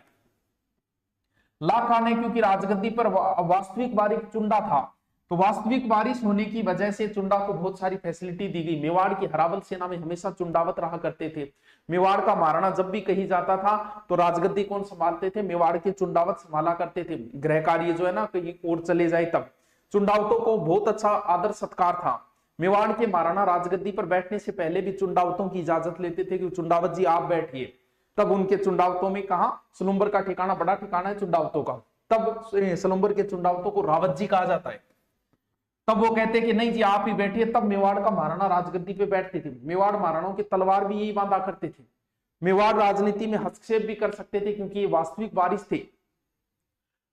लाखा ने क्योंकि राजगद्दी पर वास्तविक वारिस चुंडा था, तो वास्तविक वारिस होने की वजह से चुंडा को बहुत सारी फैसिलिटी दी गई। मेवाड़ की हरावल सेना में हमेशा चुंडावत रहा करते थे। मेवाड़ का महाराणा जब भी कहीं जाता था तो राजगद्दी कौन संभालते थे, मेवाड़ के चुंडावत संभाला करते थे। गृह कार्य जो है ना, कहीं और चले जाए तब चुंडावतों को बहुत अच्छा आदर सत्कार था। मेवाड़ के महाराणा राजगद्दी पर बैठने से पहले भी चुंडावतों की इजाजत लेते थे कि चुंडावत जी आप बैठिए। तब उनके चुंडावतों में कहा, सलुम्बर का ठिकाना बड़ा ठिकाना है चुंडावतों का, तब सलुम्बर के चुंडावतों को रावत जी कहा जाता है। तब वो कहते कि नहीं जी आप ही बैठिए। तब मेवाड़ का महाराणा राजगद्दी पे बैठते थे। मेवाड़ महाराणाओं की तलवार भी यही बांधा करते थे। मेवाड़ राजनीति में हस्तक्षेप भी कर सकते थे, क्योंकि ये वास्तविक वारिस थे।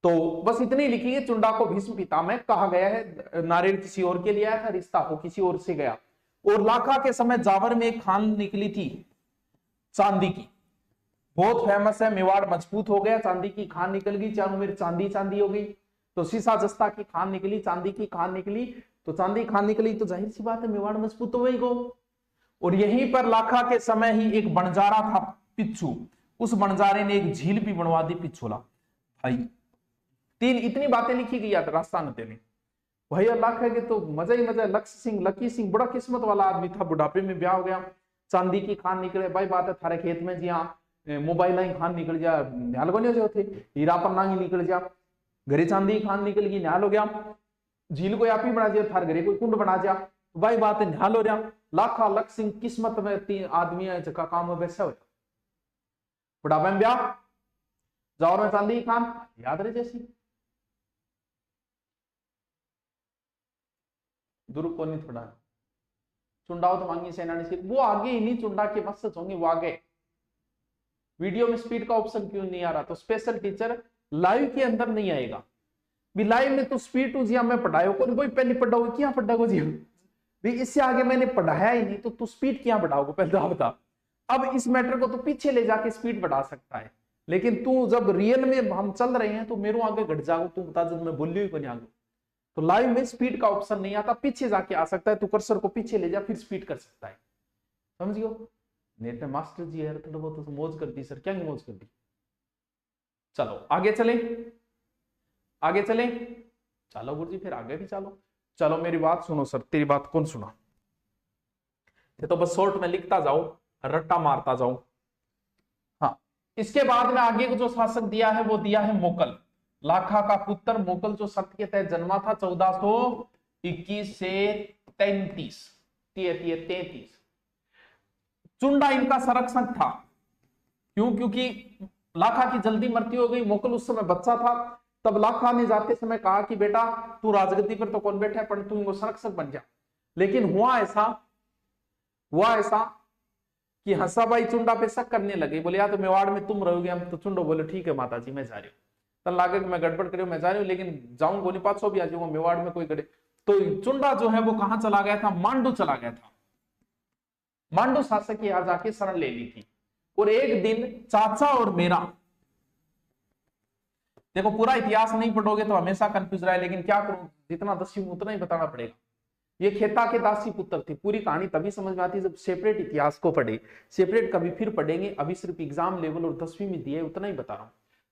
तो बस इतनी लिखी है, चुंडा को भीष्म पितामह कहा गया है। नारियल किसी और के लिए आया था, रिश्ता हो किसी और से गया। और लाखा के समय जावर में एक खान निकली थी चांदी की, बहुत फेमस है। मेवाड़ मजबूत हो गया, चांदी की खान निकल गई, चारों मेरे चांदी चांदी हो गई। तो शीशा जस्ता की खान निकली, चांदी की खान निकली, तो चांदी खान निकली तो जाहिर सी बात है मेवाड़ मजबूत हो गई गो। और यहीं पर लाखा के समय ही एक बंजारा था पिच्छू, उस बंजारे ने एक झील भी बनवा दी पिछोला भाई। इतनी बातें लिखी गई राजस्थान में। भैया लाखा के तो मजा ही मजा। लक्ष्य सिंह, लकी सिंह बड़ा किस्मत वाला आदमी था, बुढ़ापे में ब्याह हो गया, चांदी की खान निकले। भाई बात है थारे खेत में जी हाँ मोबाइल ही खान निकल जा, न्याल बने जो थे, हीरा पन्ना ही निकल जा, घरे चांदी खान निकल गई, न्याल हो गया। झील को आप ही बना दिया, थार घरे कोई कुंड बना दिया, भाई बात है न्याल हो रहा। लाखा लक्ष्य सिंह किस्मत में 3 आदमी है जगह काम में वैसा हो, बुढ़ापे में ब्याह, जाओ में चांदी खान याद रहे जैसी दुर्ग को नहीं थोड़ा चुंडावत तो मांगी सेना ने, वो आगे ही नहीं, चुंडा के मस्त होंगे वो आगे। वीडियो में स्पीड का ऑप्शन क्यों नहीं आ रहा, तो स्पेशल टीचर लाइव के अंदर नहीं आएगा। भी लाइव में तो स्पीड टू जी मैं पढ़ाया को कोई पहले पढ़ाओगे क्या पढ़ाओगे जी, भी इससे आगे मैंने पढ़ाया ही नहीं तो तू स्पीड क्या बढ़ाओगे पहले तो बता। अब इस मैटर को तो पीछे ले जाके स्पीड बढ़ा सकता है, लेकिन तू जब रियल में हम चल रहे हैं तो मेरे आगे घट जाओ, तू बता जब मैं बोली हुई को आगे। तो लाइव में स्पीड का ऑप्शन नहीं आता, पीछे जाके आ सकता है, तू कर्सर को पीछे ले जा फिर स्पीड कर सकता है, समझियो। नेट में मास्टर जी है तो वो तो मौज कर दी सर, क्या मौज कर दी। चलो आगे चले, आगे चले, चलो गुरुजी फिर आगे भी चलो। चलो मेरी बात सुनो सर, तेरी बात कौन सुना, ये तो बस शॉर्ट में लिखता जाओ, रट्टा मारता जाओ। हाँ, इसके बाद में आगे को जो शासक दिया है वो दिया है मोकल, लाखा का पुत्र मोकल, जो शर्त के तहत जन्मा था 1421 से 33। चुंडा इनका संरक्षक था, क्यों, क्योंकि लाखा की जल्दी मृत्यु हो गई, मोकल उस समय बच्चा था। तब लाखा ने जाते समय कहा कि बेटा तू राजगद्दी पर तो कौन बैठा है, पर तू इनको संरक्षक बन जा। लेकिन हुआ ऐसा कि हंसाबाई चुंडा पे शक करने लगे, बोले या तो मेवाड़ में तुम रहोगे, हम तो चुंडो बोले ठीक है माता जी मैं जा रही हूँ। तब लागे कि मैं गड़बड़ करी मैं जा रही हूँ, लेकिन जाऊं गोली 500 भी आ जाऊंगा, मेवाड़ में कोई करे। तो चुंडा जो है वो कहां चला गया था, मांडू चला गया था। मांडू शासक की यहाँ जाके शरण ले ली थी। और एक दिन चाचा और मेरा, देखो पूरा इतिहास नहीं पढ़ोगे तो हमेशा कंफ्यूज रहा है, लेकिन क्या करूं, जितना 10वीं में उतना ही बताना पड़ेगा। ये खेता के दासी पुत्र थे। पूरी कहानी तभी समझ में आती है जब सेपरेट इतिहास को पढ़े, सेपरेट कभी फिर पढ़ेंगे, अभी सिर्फ एग्जाम लेवल और 10वीं में दिए उतना ही बता रहा हूं।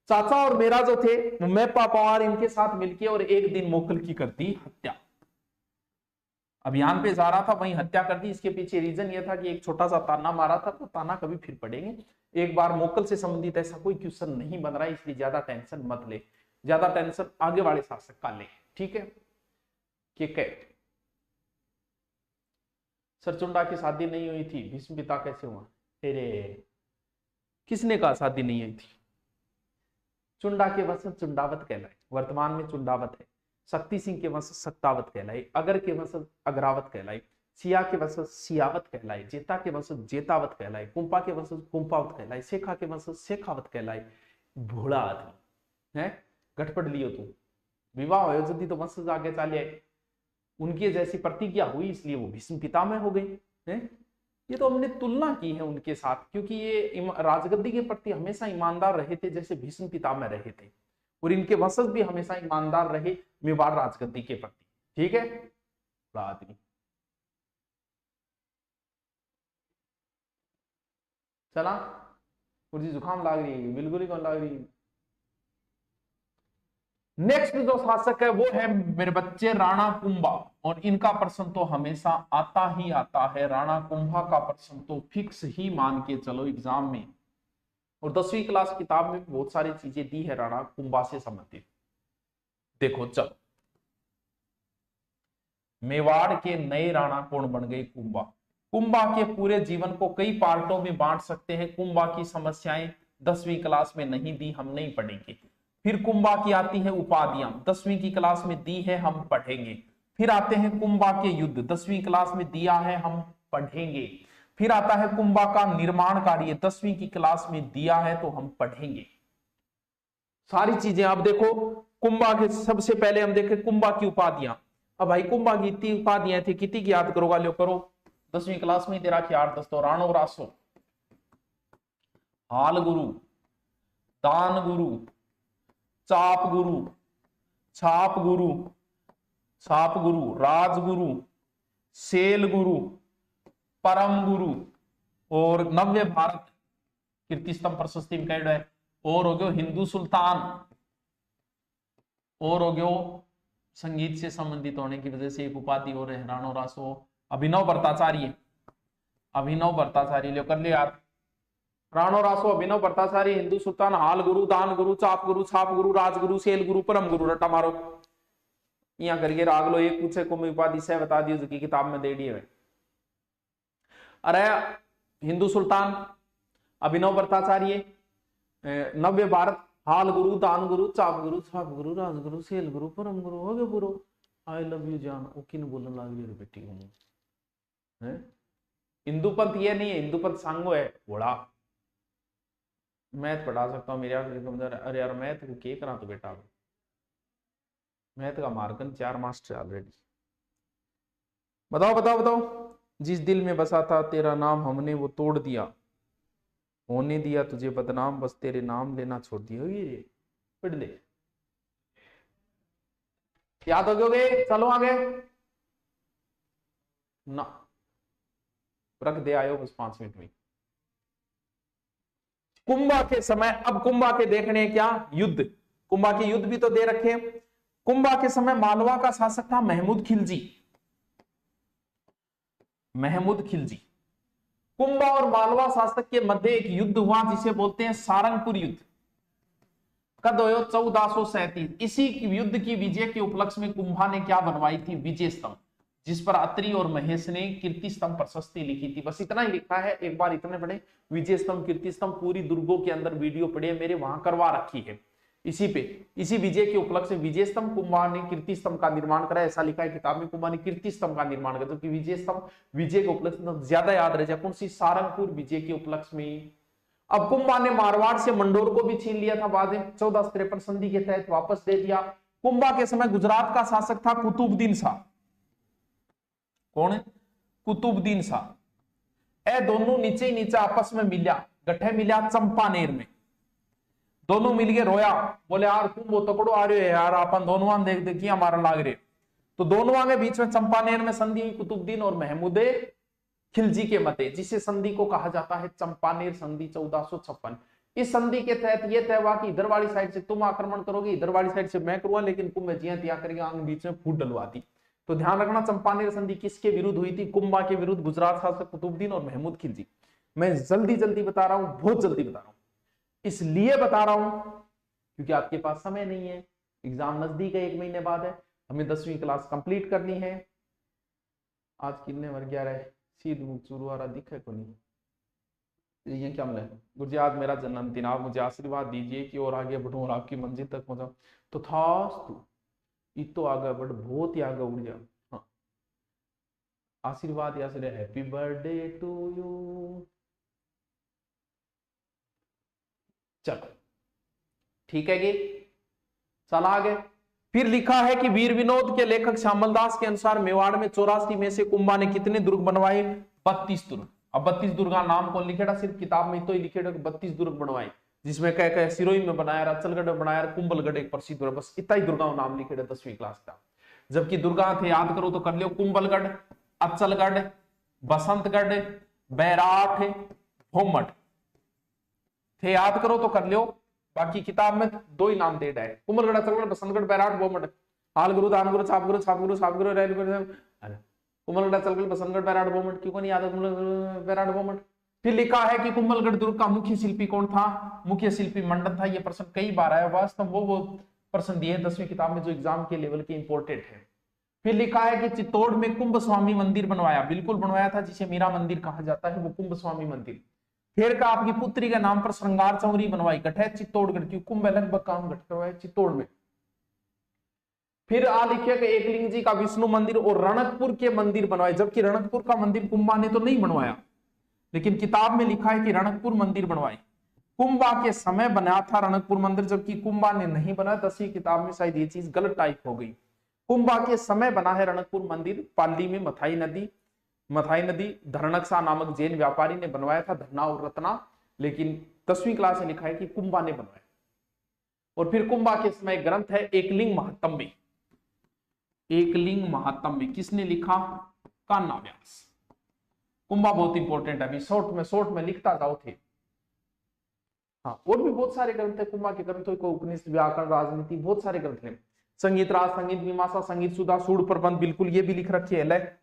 चाचा और मेरा जो थे, मैं पापा इनके साथ मिलके और एक दिन मोकल की कर दी हत्या। अभियान पे जा रहा था, वहीं हत्या कर दी। इसके पीछे रीजन ये था कि एक छोटा सा ताना मारा था, तो ताना कभी फिर पढ़ेंगे। एक बार मोकल से संबंधित ऐसा कोई क्वेश्चन नहीं बन रहा है, इसलिए ज्यादा टेंशन मत ले, ज्यादा टेंशन आगे वाले शासक का ले, ठीक है। सरचुंडा की शादी नहीं हुई थी, भीष्म पिता कैसे हुआ? तेरे किसने कहा शादी नहीं हुई थी? चुंडा के वंश चुंडावत कहलाए, वर्तमान में चुंडावत है। शक्ति सिंह के वंश सक्तावत कहलाए, अगर के वंश अग्रावत कहलाए, सिया के वंश सियावत कहलाए, जेता के वंश जेतावत कहलाए, कुंपा के वंश कुंपावत कहलाए, शेखा के वंश शेखावत कहलाए। भोला आदमी है, गठपड़ लियो तू, विवाह हो यदि तो वंश आगे चाले, उनकी जैसी प्रतिज्ञा हुई इसलिए वो भीष्म पितामह हो गई है। ये तो हमने तुलना की है उनके साथ, क्योंकि ये राजगद्दी के प्रति हमेशा ईमानदार रहे थे जैसे भीष्म पितामह रहे थे, और इनके वंशज भी हमेशा ईमानदार रहे मेवाड़ राजगद्दी के प्रति, ठीक है। आदमी चला, कुर्सी जुकाम लाग रही, बिल्कुल ही कौन लाग रही। नेक्स्ट जो शासक है वो है मेरे बच्चे राणा कुंभा, और इनका प्रश्न तो हमेशा आता ही आता है। राणा कुंभा का प्रश्न तो फिक्स ही मान के चलो एग्जाम में, और 10वीं क्लास किताब में बहुत सारी चीजें दी है राणा कुंभा से संबंधित। देखो चलो, मेवाड़ के नए राणा कौन बन गए? कुंभा। कुंभा के पूरे जीवन को कई पार्टों में बांट सकते हैं। कुंभा की समस्याएं 10वीं क्लास में नहीं दी, हम नहीं पढ़ेंगे। फिर कुंभा की आती है उपाधियां, 10वीं की क्लास में दी है, हम पढ़ेंगे। फिर आते हैं कुंभा के युद्ध, 10वीं क्लास में दिया है, हम पढ़ेंगे। फिर आता है कुंभा का निर्माण कार्य, 10वीं की क्लास में दिया है तो हम पढ़ेंगे। सारी चीजें आप देखो। कुंभा के सबसे पहले हम देखें कुंभा की उपाधियां। अब भाई कुंभा की इतनी उपाधियां थी, कितनी की याद करोगा? लो करो, 10वीं क्लास में तेरा क्या 8 10 तो राणो रासो, हाल गुरु, दान गुरु, चाप गुरु, छाप गुरु, छाप गुरु, राजगुरु, सेल गुरु, परम गुरु, और नव्य भारत कीर्ति स्तंभ प्रशस्ति में कैड है, और हो गयो हिंदू सुल्तान, और हो गयो संगीत से संबंधित होने की वजह से एक उपाधि और है राणो रासो, अभिनव भट्टाचार्य, अभिनव भट्टाचार्य लो कर ले यार। राणो रासो, अभिनव भट्टाचार्य, हिंदू सुल्तान, हाल गुरु, दान गुरु, चाप गुरु, छाप गुरु, राजगुरु, सेल गुरु, परम गुरु, रट्टा मारो यहाँ करके राग लो। एक पूछे को उपाधि से बता दियो जो की किताब में दे दी है। अरे हिंदू सुल्तान, अभिनव भट्टाचार्य, नव्य भारत, हाल गुरु, दान गुरु, चाप गुरु, छाप गुरु, राजगुरु, सेल गुरु, परम गुरु, हो गए पूरा। आई लव यू जान, वो किन बोलने लग गई बेटी है। हिंदू पंथ ये नहीं है, हिंदू पंथ सांगो है घोड़ा। मैथ पढ़ा सकता हूँ मेरे कमजोर। अरे यार मैथ को के करा तो बेटा, मैथ का मार्कन 4 मास्टर ऑलरेडी। बताओ बताओ बताओ। जिस दिल में बसा था तेरा नाम हमने वो तोड़ दिया, होने दिया तुझे बदनाम, बस तेरे नाम लेना छोड़ दिया। ये पढ़ ले, याद हो गए? चलो आगे ना, रख दे आयो बस 5 मिनट में। कुंभा के समय, अब कुंभा के देखने क्या युद्ध, कुंभा के युद्ध भी तो दे रखे। कुंभा के समय मालवा का शासक था महमूद खिलजी, महमूद खिलजी। कुंभा और मालवा शासक के मध्य एक युद्ध हुआ जिसे बोलते हैं सारंगपुर युद्ध। कद हो 1437। इसी युद्ध की विजय के उपलक्ष्य में कुंभा ने क्या बनवाई थी? विजय स्तंभ। जिस पर अत्रि और महेश ने कीर्ति स्तंभ प्रशस्ति लिखी थी। बस इतना ही लिखा है, एक बार इतने पढ़े। विजय स्तंभ कीर्ति स्तंभ पूरी दुर्गों के अंदर वीडियो पढ़े मेरे, वहां करवा रखी है। इसी विजय के उपलक्ष्य से विजय स्तंभ कुंभा ने कीर्ति स्तंभ का निर्माण करा, ऐसा लिखा है किताब में। कुंभा ने कीर्ति स्तंभ का निर्माण करा, जबकि विजय स्तंभ विजय के उपलक्ष्य में ज्यादा याद रह जाए, कौन सी, सारंगपुर विजय के उपलक्ष्य में। अब कुंभा ने मारवाड़ से मंडोर को भी छीन लिया था, बाद में 1453 संधि के तहत वापस दे दिया। कुंभा के समय गुजरात का शासक था कुतुबुद्दीन शाह। कौन है? कुतुबुद्दीन शाह। ए दोनों नीचे ही नीचे आपस में मिल्या, गठे मिल्या चंपानेर में। दोनों मिलके रोया, बोले यार कुंभ वो तकड़ो आ रहे हो यार, अपन दोनों देख देखिए हमारा लाग रहे। तो दोनों के बीच में चंपानेर में संधि हुई कुतुबुद्दीन और महमूद खिलजी के मते, जिसे संधि को कहा जाता है चंपानेर संधि 1456। इस संधि के तहत यह तय हुआ कि इधर वाली साइड से तुम आक्रमण करोगे, इधर वाली साइड से मैं करूंगा, लेकिन कुंभ जिया तिया करके आंग बीच में फूट डलवा दी। तो ध्यान रखना, चंपानेर संधि किसके विरुद्ध हुई थी? कुंभा के विरुद्ध, गुजरात शासक कुतुबुद्दीन और महमूद खिलजी। मैं जल्दी जल्दी बता रहा हूं, बहुत जल्दी बता रहा हूं, इसलिए बता रहा हूं क्योंकि आपके पास समय नहीं है, एग्जाम नजदीक है, 1 महीने बाद है, हमें 10वीं क्लास कंप्लीट करनी है। आज कितने मर गया रहे सीध मुख चुरुआरा दिखे को नहीं, ये क्या मिला? गुरु जी आज मेरा जन्मदिन, आप मुझे आशीर्वाद दीजिए कि और आगे बढ़ूं और आपकी मंजिल तक पहुंचाऊं। तो थास्तु, इतो आगे बढ़, बहुत ही आगे उड़ जा। हाँ, आशीर्वाद या से हैप्पी बर्थडे टू यू। चलो ठीक है, चला आगे। फिर लिखा है कि वीर विनोद के लेखक श्यामल दास के अनुसार मेवाड़ में 84 में से कुंभा ने कितने दुर्ग बनवाए? 32 दुर्ग। अब 32 दुर्ग का नाम कौन लिखेगा? सिर्फ किताब में तो ही लिखेगा कि 32 दुर्ग बनवाए, जिसमें कह कह सिरोही में बनाया, रचलगढ़ में बनाया, कुंभलगढ़ एक प्रसिद्ध दुर्ग, बस इतना ही दुर्गा नाम लिखेगा 10वीं क्लास का। जबकि दुर्गा थे याद करो तो कर लियो, कुंभलगढ़, अचलगढ़, बसंतगढ़, बैराठ, भोमठ थे, याद करो तो कर लियो। बाकी किताब में 2 ही नाम दे रहा है, कुंभलगढ़, अचलगढ़, बसंतगढ़, बैराठ, भोमठ। हालगुरु, दानगुरु, छापगुरु, छापगुरु, छापगुरु, रेलगुरु। अरे कुंभलगढ़, अचलगढ़, बसंतगढ़, बैराठ, भोमठ क्यों नहीं याद है? बैराठ, भोमठ। फिर लिखा है कि कुंभलगढ़ दुर्ग का मुख्य शिल्पी कौन था? मुख्य शिल्पी मंडन था। ये प्रश्न कई बार आया, वास्तव वो प्रश्न दिए 10वीं किताब में जो एग्जाम के लेवल के इंपोर्टेंट है। फिर लिखा है कि चित्तौड़ में कुंभ स्वामी मंदिर बनवाया, बिल्कुल बनवाया था, जिसे मीरा मंदिर कहा जाता है, वो कुंभ स्वामी मंदिर। फिर का आपकी पुत्री के नाम पर श्रृंगार चौरी बनवाई, गठे चित्तौड़गढ़ की, कुंभ लगभग काम गठ करवाए चित्तौड़ में। फिर आ लिखे कि एकलिंग जी का विष्णु मंदिर और रणकपुर के मंदिर बनवाए, जबकि रणकपुर का मंदिर कुंभा ने तो नहीं बनवाया, लेकिन किताब में लिखा है कि रणकपुर मंदिर बनवाए। कुंभा के समय बना था रणकपुर मंदिर, जबकि कुंभा ने नहीं बनाया। 10वीं किताब में शायद ये चीज गलत टाइप हो गई। कुंभा के समय बना है रणकपुर मंदिर, पाली में मथाई नदी धरणकसा नामक जैन व्यापारी ने बनवाया था, धरना और रत्ना, लेकिन 10वीं क्लास में लिखा है कि कुंभा ने बनवाया। और फिर कुंभा के समय ग्रंथ है एकलिंग महात्म्य। एकलिंग महात्म्य किसने लिखा? कान्हा व्यास। कुंभा बहुत इंपॉर्टेंट है, अभी शॉर्ट में लिखता जाओ थे। हाँ, और भी बहुत सारे ग्रंथ है कुंभा के ग्रंथों को, उपनिषद, व्याकरण, राजनीति, बहुत सारे ग्रंथ हैं। संगीत राज, संगीत मीमांसा, संगीत सुधा, सूड प्रबंध, बिल्कुल ये भी लिख रखी है।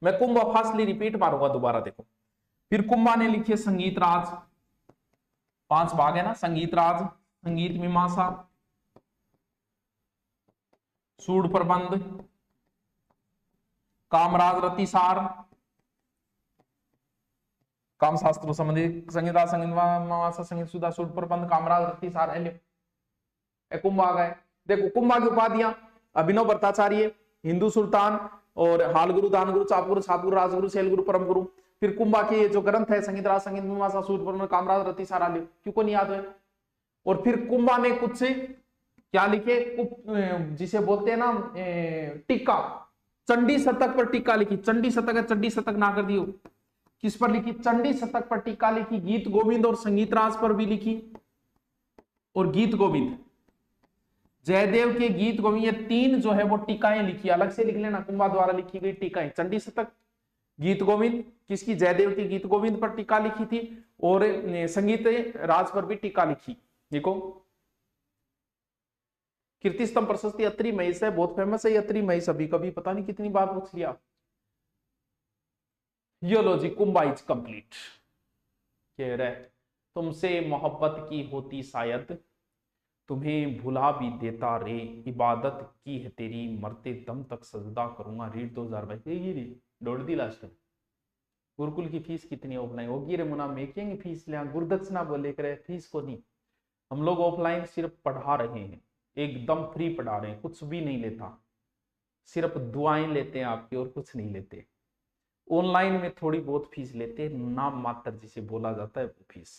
मैं कुंभा फास्टली रिपीट मारूंगा दोबारा, देखो। फिर कुंभा ने लिखी संगीत राज, 5 भाग है ना, संगीत राज, संगीत मीमांसा, सूड प्रबंध, कामराज रतिसार, काम शास्त्र संबंधी, संगीत राज, संगीत मीमांसा, संगीत सुधा, सूड प्रबंध, कामराज रतिसार, कुंभा आ गए। देखो कुंभा की उपाधियां, अभिनव भट्टाचार्य, हिंदू सुल्तान, और हालगुरु, दानगुरु, चापगुरु, छापगुरु, राजगुरु, शैलगुरु, परम गुरु। फिर कुंभा के जो ग्रंथ है संगीत राज, संगीत मीमांसा, सूड प्रबंध, कामराज रतिसार, क्यों को नहीं याद है? और फिर कुंभा ने कुछ क्या लिखे, जिसे बोलते हैं ना टीका, चंडी शतक पर टीका लिखी। चंडी शतक है, चंडी शतक ना कर दियो, किस पर लिखी? चंडी शतक पर टीका लिखी। गीत गोविंद और संगीत राज पर भी लिखी। और गीत गोविंद, जयदेव के गीत गोविंद, ये 3 जो है वो टीकाएं लिखी, अलग से लिख लेना, कुंभा द्वारा लिखी गई टीकाएं। चंडी शतक, गीत गोविंद, किसकी? जयदेव की गीत गोविंद पर टीका लिखी थी, और संगीत राज पर भी टीका लिखी। देखो कीर्ति स्तंभ प्रशस्ति अत्रि महेश है, बहुत फेमस है अत्रि महेश, अभी कभी पता नहीं कितनी बार पूछ लिया। यो लो जी, कुंभा इज कंप्लीट। कह रहे तुमसे मोहब्बत की होती शायद, तुम्हें भुला भी देता रे, इबादत की है तेरी, मरते दम तक सजदा करूंगा। रीड 2022 दौड़ दी लास्ट। गुरुकुल की फीस कितनी ऑफलाइन होगी रे मुना? मेकिंग फीस लिया गुरुदक्षिणा बोले करे, फीस को नहीं। हम लोग ऑफलाइन सिर्फ पढ़ा रहे हैं, एकदम फ्री पढ़ा रहे हैं, कुछ भी नहीं लेता, सिर्फ दुआएं लेते हैं आपकी और कुछ नहीं लेते। ऑनलाइन में थोड़ी बहुत फीस लेते हैं, नाम मात्र जिसे बोला जाता है वो फीस,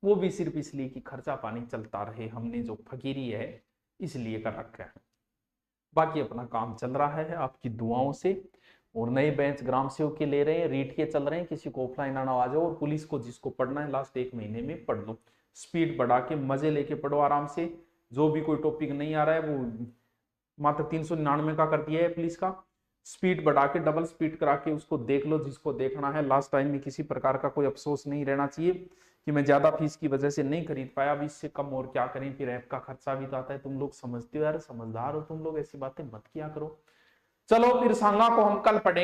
वो भी सिर्फ इसलिए कि खर्चा पानी चलता रहे, हमने जो फकीरी है इसलिए कर रखा है। बाकी अपना काम चल रहा है आपकी दुआओं से। और नए बेंच ग्राम सेवक के ले रहे हैं, रीट के चल रहे हैं, किसी को ऑफलाइन आना आ जाओ। और पुलिस को जिसको पढ़ना है लास्ट 1 महीने में पढ़ लो, स्पीड बढ़ा के मजे लेके पढ़ो आराम से। जो भी कोई टॉपिक नहीं आ रहा है वो मात्र 399 का कर दिया है पुलिस का, स्पीड बढ़ा के डबल स्पीड करा के उसको देख लो जिसको देखना है। लास्ट टाइम में किसी प्रकार का कोई अफसोस नहीं रहना चाहिए कि मैं ज्यादा फीस की वजह से नहीं खरीद पाया, अब इससे कम और क्या करें, फिर ऐप का खर्चा भी तो आता है। तुम लोग समझते हो यार, समझदार हो तुम लोग, ऐसी बातें मत किया करो। चलो फिर सांगा को हम कल पढ़ेंगे।